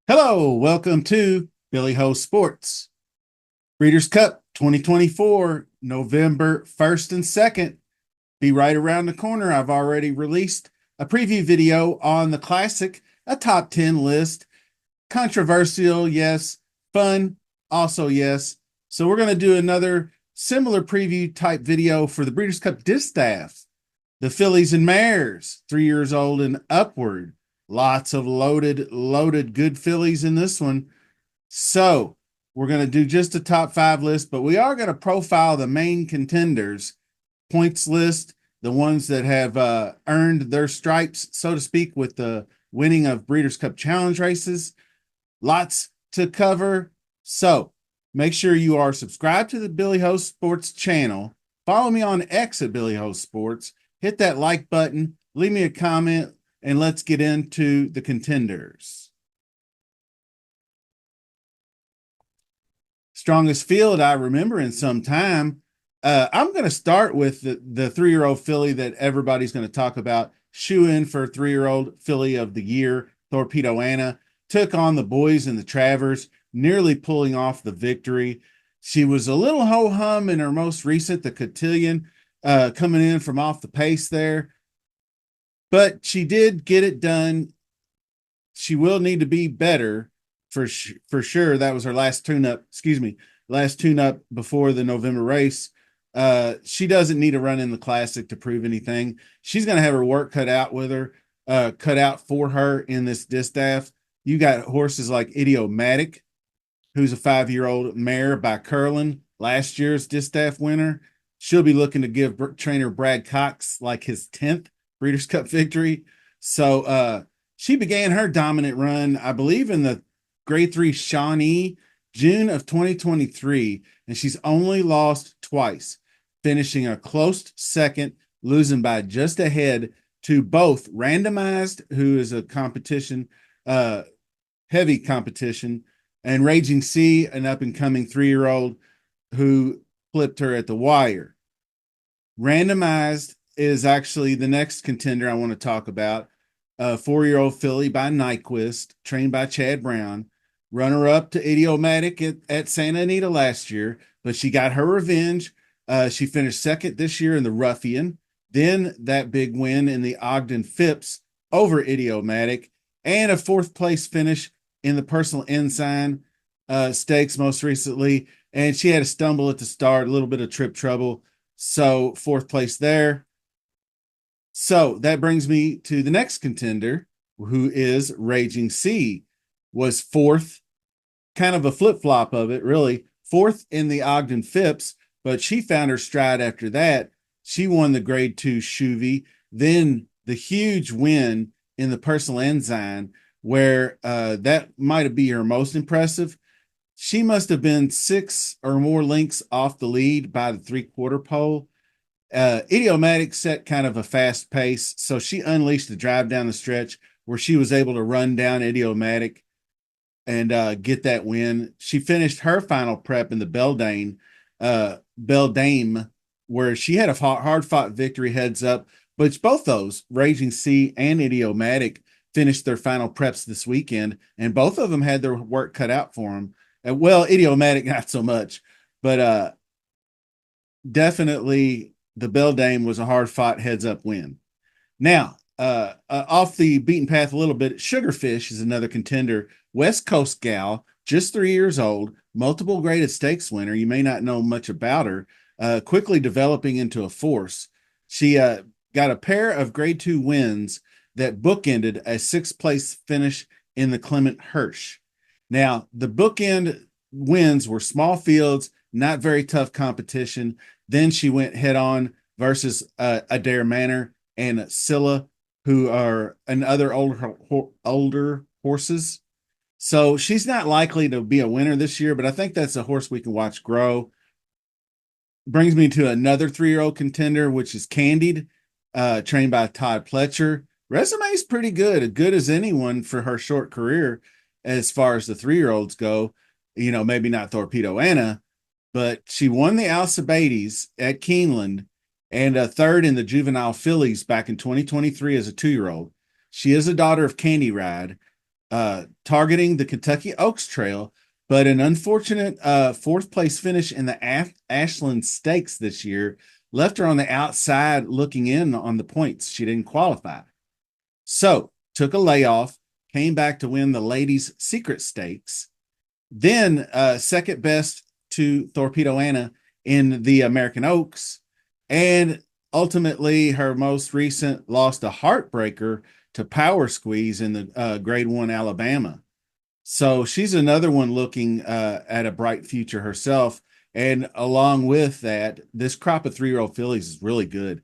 Hello, welcome to Billy Ho Sports. Breeders' Cup 2024, November 1st and 2nd. Be right around the corner. I've already released a preview video on the Classic, a top 10 list. Controversial, yes. Fun, also yes. So we're going to do another similar preview type video for the Breeders' Cup Distaff. The fillies and mares, 3 years old and upward. Lots of loaded good fillies in this one. So we're going to do just a top 5 list, but we are going to profile the main contenders points list, the ones that have earned their stripes, so to speak, with the winning of Breeders' Cup Challenge races. Lots to cover. So make sure you are subscribed to the Billy Ho Sports channel. Follow me on X at Billy Ho Sports. Hit that like button, leave me a comment, and let's get into the contenders. Strongest field I remember in some time. I'm going to start with the 3-year-old filly that everybody's going to talk about. Shoe in for 3-year-old filly of the year, Torpedo Anna. Took on the boys in the Travers, nearly pulling off the victory. She was a little ho-hum in her most recent, the Cotillion, coming in from off the pace there. But she did get it done. She will need to be better for sure. That was her last tune-up, before the November race. She doesn't need to run in the Classic to prove anything. She's going to have her work cut out for her in this distaff. You got horses like Idiomatic, who's a 5-year-old mare by Curlin, last year's distaff winner. She'll be looking to give trainer Brad Cox like his 10th Breeders' Cup victory. So she began her dominant run, I believe, in the Grade 3 Shawnee, June of 2023, and she's only lost twice, finishing a close second, losing by just a head to both Randomized, who is a competition, heavy competition, and Raging Sea, an up-and-coming 3-year-old who flipped her at the wire. Randomized is actually the next contender I want to talk about. A 4-year-old filly by Nyquist, trained by Chad Brown. Runner-up to Idiomatic at Santa Anita last year, but she got her revenge. She finished second this year in the Ruffian. Then that big win in the Ogden Phipps over Idiomatic, and a 4th place finish in the Personal Ensign stakes most recently. And she had a stumble at the start, a little bit of trip trouble. So 4th place there. So that brings me to the next contender, who is Raging Sea. Was 4th, kind of a flip-flop of it, really. 4th in the Ogden Phipps, but she found her stride after that. She won the Grade 2 Chuvy, then the huge win in the Personal Ensign, where that might be her most impressive. She must have been 6 or more lengths off the lead by the 3/4 pole. Idiomatic set kind of a fast pace, so she unleashed the drive down the stretch where she was able to run down Idiomatic and get that win. She finished her final prep in the Beldame, where she had a hard-fought victory heads up. But both those, Raging Sea and Idiomatic, finished their final preps this weekend, and both of them had their work cut out for them. Well, Idiomatic not so much, but definitely the Beldame was a hard-fought heads-up win. Now, off the beaten path a little bit, Sugarfish is another contender. West Coast gal, just 3 years old, multiple graded stakes winner. You may not know much about her. Quickly developing into a force. She got a pair of Grade 2 wins that bookended a 6th place finish in the Clement Hirsch. Now, the bookend wins were small fields, not very tough competition. Then she went head-on versus Adair Manor and Scylla, who are another older horses. So she's not likely to be a winner this year, but I think that's a horse we can watch grow. Brings me to another 3-year-old contender, which is Candied, trained by Todd Pletcher. Resume is pretty good as anyone for her short career as far as the 3-year-olds go. maybe not Torpedo Anna, but she won the Alcibiades at Keeneland and a third in the juvenile fillies back in 2023 as a 2-year-old. She is a daughter of Candy Ride, targeting the Kentucky Oaks Trail, but an unfortunate fourth place finish in the Ashland Stakes this year left her on the outside looking in on the points. She didn't qualify. So took a layoff, came back to win the Ladies Secret Stakes, then second best to Torpedo Anna in the American Oaks, and ultimately her most recent lost a heartbreaker to Power Squeeze in the Grade 1 Alabama. So she's another one looking at a bright future herself. And along with that, this crop of 3-year-old fillies is really good.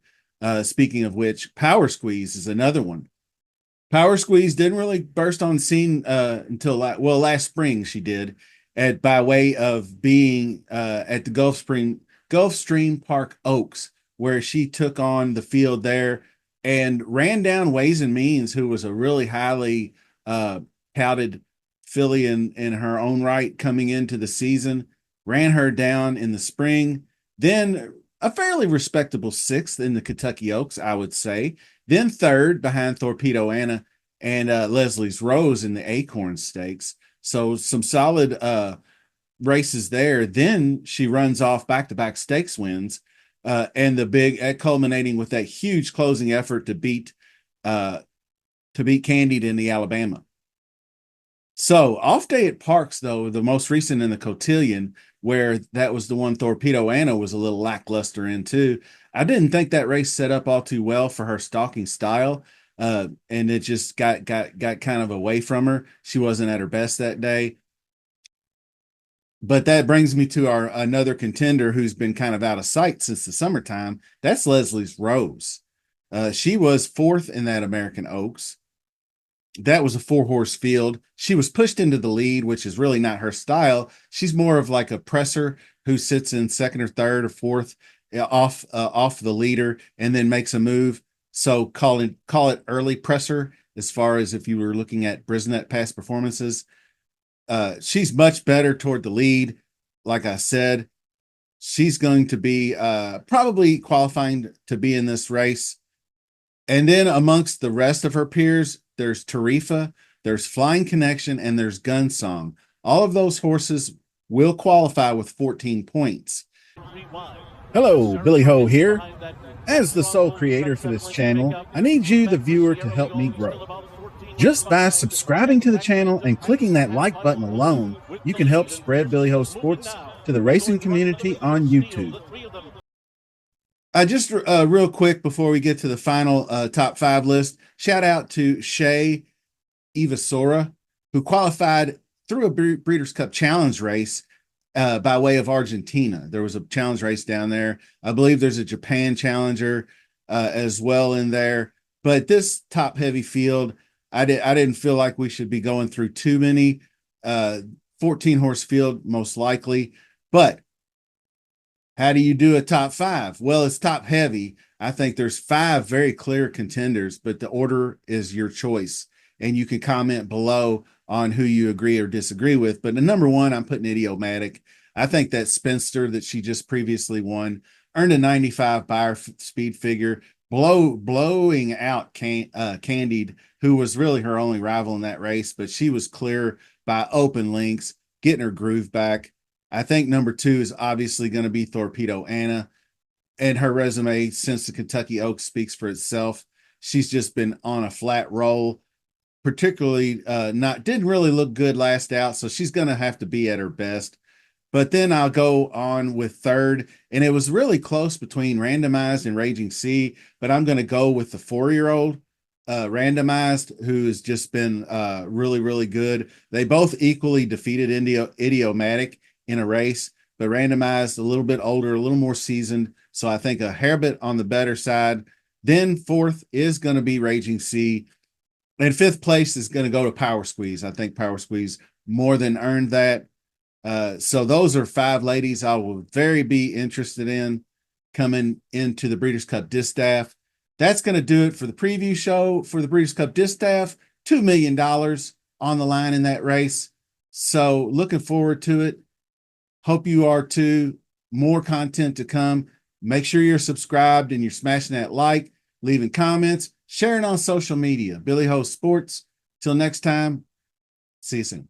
Speaking of which, Power Squeeze is another one. Power Squeeze didn't really burst on scene until last spring. She did, by way of being at the Gulfstream Park Oaks, where she took on the field there and ran down Ways and Means, who was a really highly touted filly in her own right coming into the season. Ran her down in the spring, then a fairly respectable 6th in the Kentucky Oaks, I would say. Then 3rd behind Torpedo Anna and Leslie's Rose in the Acorn Stakes. So some solid races there. Then she runs off back-to-back stakes wins, and the big culminating with that huge closing effort to beat Candied in the Alabama. So off day at Parks, though, the most recent in the Cotillion, where that was the one Torpedo Anna was a little lackluster in too. I didn't think that race set up all too well for her stalking style, and it just got kind of away from her. She wasn't at her best that day. But that brings me to another contender who's been kind of out of sight since the summertime. That's Leslie's Rose. She was 4th in that American Oaks. That was a 4-horse field. She was pushed into the lead, which is really not her style. She's more of like a presser who sits in 2nd or 3rd or 4th off the leader and then makes a move. So call it early presser as far as if you were looking at Brisnet past performances. She's much better toward the lead. Like I said, she's going to be probably qualifying to be in this race. And then amongst the rest of her peers, there's Tarifa, there's Flying Connection, and there's Gunsong. All of those horses will qualify with 14 points. Hello, Billy Ho here. As the sole creator for this channel, I need you, the viewer, to help me grow. Just by subscribing to the channel and clicking that like button alone, you can help spread Billy Ho Sports to the racing community on YouTube. Just real quick before we get to the final top 5 list, shout out to Shea Ivasora, who qualified through a Breeders' Cup Challenge race by way of Argentina. There was a challenge race down there. I believe there's a Japan Challenger as well in there. But this top heavy field, I didn't feel like we should be going through too many 14-horse field, most likely. But how do you do a top 5? Well, it's top heavy. I think there's 5 very clear contenders, but the order is your choice. And you can comment below on who you agree or disagree with. But the number 1, I'm putting Idiomatic. I think that Spinster that she just previously won earned a 95 buyer speed figure, blowing out Candied, who was really her only rival in that race, but she was clear by open links, getting her groove back. I think number 2 is obviously going to be Torpedo Anna, and her resume since the Kentucky Oaks speaks for itself. She's just been on a flat roll, particularly didn't really look good last out, so she's going to have to be at her best. But then I'll go on with 3rd, and it was really close between Randomized and Raging Sea, but I'm going to go with the 4-year-old Randomized, who has just been really, really good. They both equally defeated Idiomatic in a race, but Randomized a little bit older, a little more seasoned. So I think a hair bit on the better side. Then 4th is going to be Raging Sea. And 5th place is going to go to Power Squeeze. I think Power Squeeze more than earned that. So those are 5 ladies I will very be interested in coming into the Breeders' Cup Distaff. That's going to do it for the preview show for the Breeders' Cup Distaff. $2 million on the line in that race. So looking forward to it. Hope you are too. More content to come. Make sure you're subscribed and you're smashing that like, leaving comments, sharing on social media. Billy Ho Sports. Till next time, see you soon.